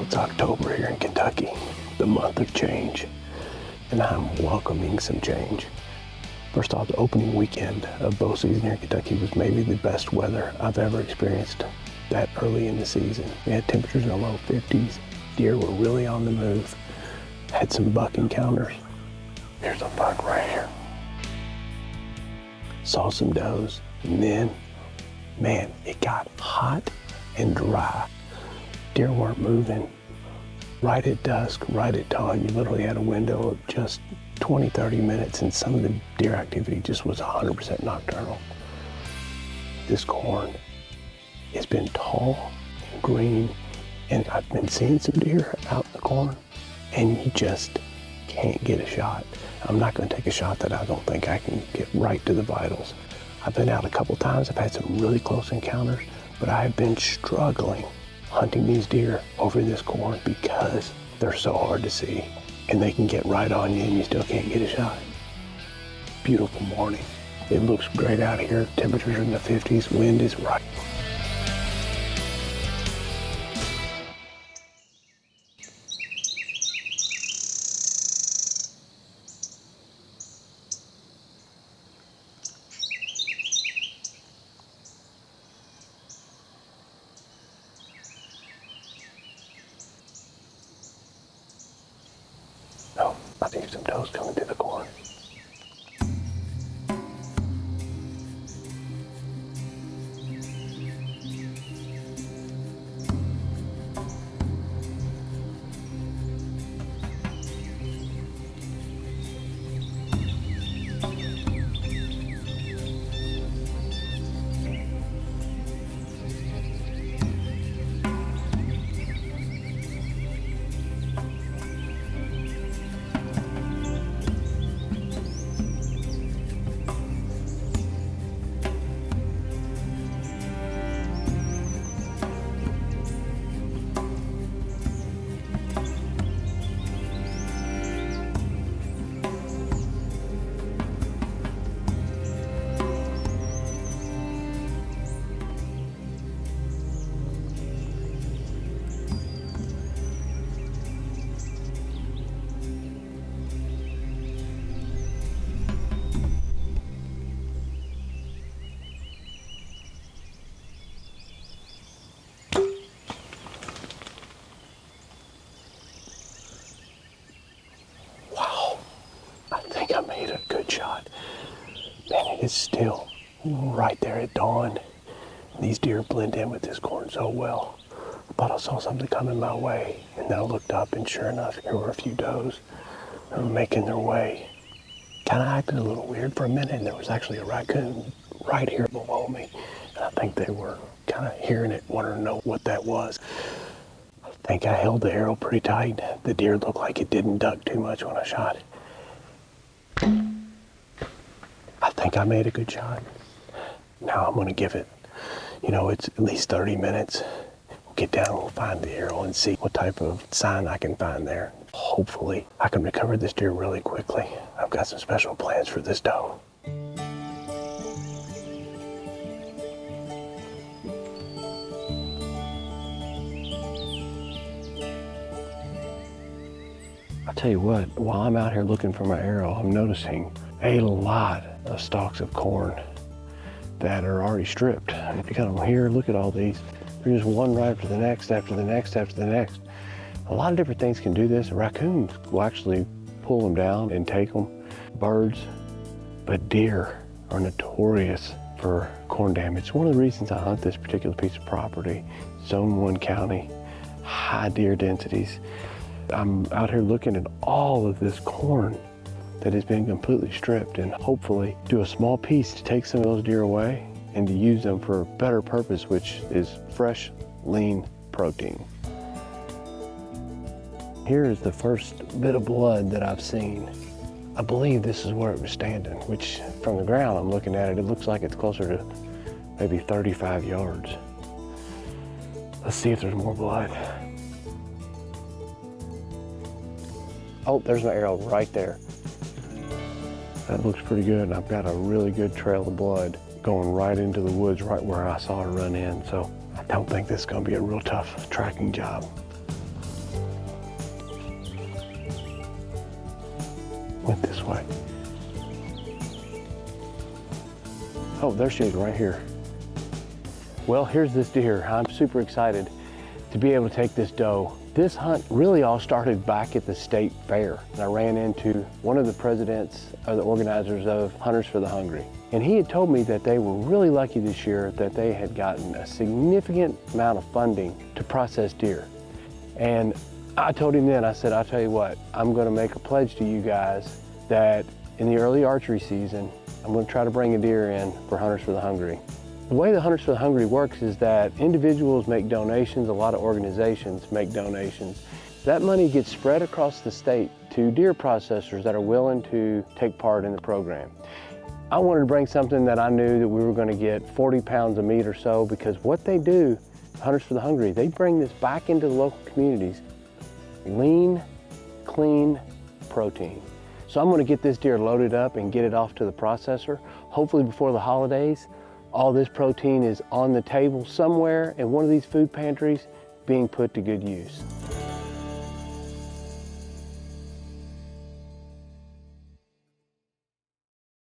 It's October here in Kentucky, the month of change, and I'm welcoming some change. First off, the opening weekend of bow season here in Kentucky was maybe the best weather I've ever experienced that early in the season. We had temperatures in the low 50s. Deer were really on the move. Had some buck encounters. There's a buck right here. Saw some does, and then, man, it got hot and dry. Deer weren't moving. Right at dusk, right at dawn, you literally had a window of just 20, 30 minutes, and some of the deer activity just was 100% nocturnal. This corn has been tall and green, and I've been seeing some deer out in the corn, and you just can't get a shot. I'm not going to take a shot that I don't think I can get right to the vitals. I've been out a couple times. I've had some really close encounters, but I have been struggling hunting these deer over this corn because they're so hard to see, and they can get right on you and you still can't get a shot. Beautiful morning. It looks great out here. Temperatures are in the 50s. Wind is right. Oh, I think some does coming through the corn. I made a good shot. Man, it is still right there at dawn. These deer blend in with this corn so well. I thought I saw something coming my way, and then I looked up, and sure enough, here were a few does that were making their way. Kind of acted a little weird for a minute, and there was actually a raccoon right here below me. And I think they were kind of hearing it, wanting to know what that was. I think I held the arrow pretty tight. The deer looked like it didn't duck too much when I shot it. I think I made a good shot. Now I'm going to give it, it's at least 30 minutes. We'll get down, we'll find the arrow and see what type of sign I can find there. Hopefully I can recover this deer really quickly. I've got some special plans for this doe. I'll tell you what, while I'm out here looking for my arrow, I'm noticing a lot of stalks of corn that are already stripped. If you come here, look at all these. There's just one right after the next, after the next, after the next. A lot of different things can do this. Raccoons will actually pull them down and take them, birds, but deer are notorious for corn damage. One of the reasons I hunt this particular piece of property, Zone 1 county, high deer densities. I'm out here looking at all of this corn that has been completely stripped, and hopefully do a small piece to take some of those deer away and to use them for a better purpose, which is fresh, lean protein. Here is the first bit of blood that I've seen. I believe this is where it was standing, which from the ground I'm looking at it, it looks like it's closer to maybe 35 yards. Let's see if there's more blood. Oh, there's my arrow right there. That looks pretty good. I've got a really good trail of blood going right into the woods, right where I saw her run in. So I don't think this is gonna be a real tough tracking job. Went this way. Oh, there she is right here. Well, here's this deer. I'm super excited to be able to take this doe. This hunt really all started back at the state fair. And I ran into one of the presidents or the organizers of Hunters for the Hungry. And he had told me that they were really lucky this year that they had gotten a significant amount of funding to process deer. And I told him then, I said, I'll tell you what, I'm gonna make a pledge to you guys that in the early archery season, I'm gonna try to bring a deer in for Hunters for the Hungry. The way the Hunters for the Hungry works is that individuals make donations, a lot of organizations make donations. That money gets spread across the state to deer processors that are willing to take part in the program. I wanted to bring something that I knew that we were going to get 40 pounds of meat or so, because what they do, Hunters for the Hungry, they bring this back into the local communities. Lean, clean protein. So I'm going to get this deer loaded up and get it off to the processor. Hopefully before the holidays, all this protein is on the table somewhere in one of these food pantries being put to good use.